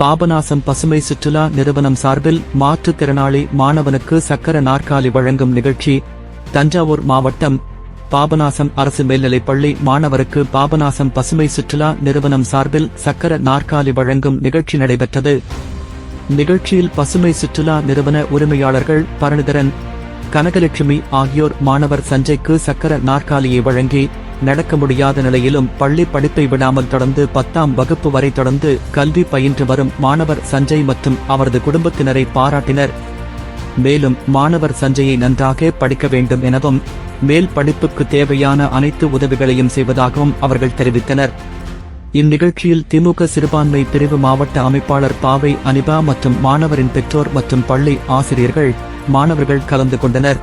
பாபநாசம் பசுமை சுற்றுலா நிறுவனம் சார்பில் மாற்றுத்திறனாளி மாணவனுக்கு சக்கர நாற்காலி வழங்கும் நிகழ்ச்சி. தஞ்சாவூர் மாவட்டம் பாபநாசம் அரசு மேல்நிலைப்பள்ளி மாணவருக்கு பாபநாசம் பசுமை சுற்றுலா நிறுவனம் சார்பில் சக்கர நாற்காலி வழங்கும் நிகழ்ச்சி நடைபெற்றது. நிகழ்ச்சியில் பசுமை சுற்றுலா நிறுவன உரிமையாளர்கள் பரணிதரன், கனகலட்சுமி ஆகியோர் மாணவர் சஞ்சய்க்கு சக்கர நாற்காலியை வழங்கி, நடக்க முடியாத நிலையிலும் பள்ளி படிப்பை விடாமல் தொடர்ந்து 10ஆம் வகுப்பு வரை தொடர்ந்து கல்வி பயின்று வரும் மாணவர் சஞ்சய் மற்றும் அவரது குடும்பத்தினரை பாராட்டினர். மேலும் மாணவர் சஞ்சயை நன்றாக படிக்க வேண்டும் எனவும் மேல் படிப்புக்கு தேவையான அனைத்து உதவிகளையும் செய்வதாகவும் அவர்கள் தெரிவித்தனர். இந்நிகழ்ச்சியில் திமுக சிறுபான்மை பிரிவு மாவட்ட அமைப்பாளர் பாவை அனிபா மற்றும் மாணவரின் பெற்றோர் மற்றும் பள்ளி ஆசிரியர்கள், மாணவர்கள் கலந்து கொண்டனர்.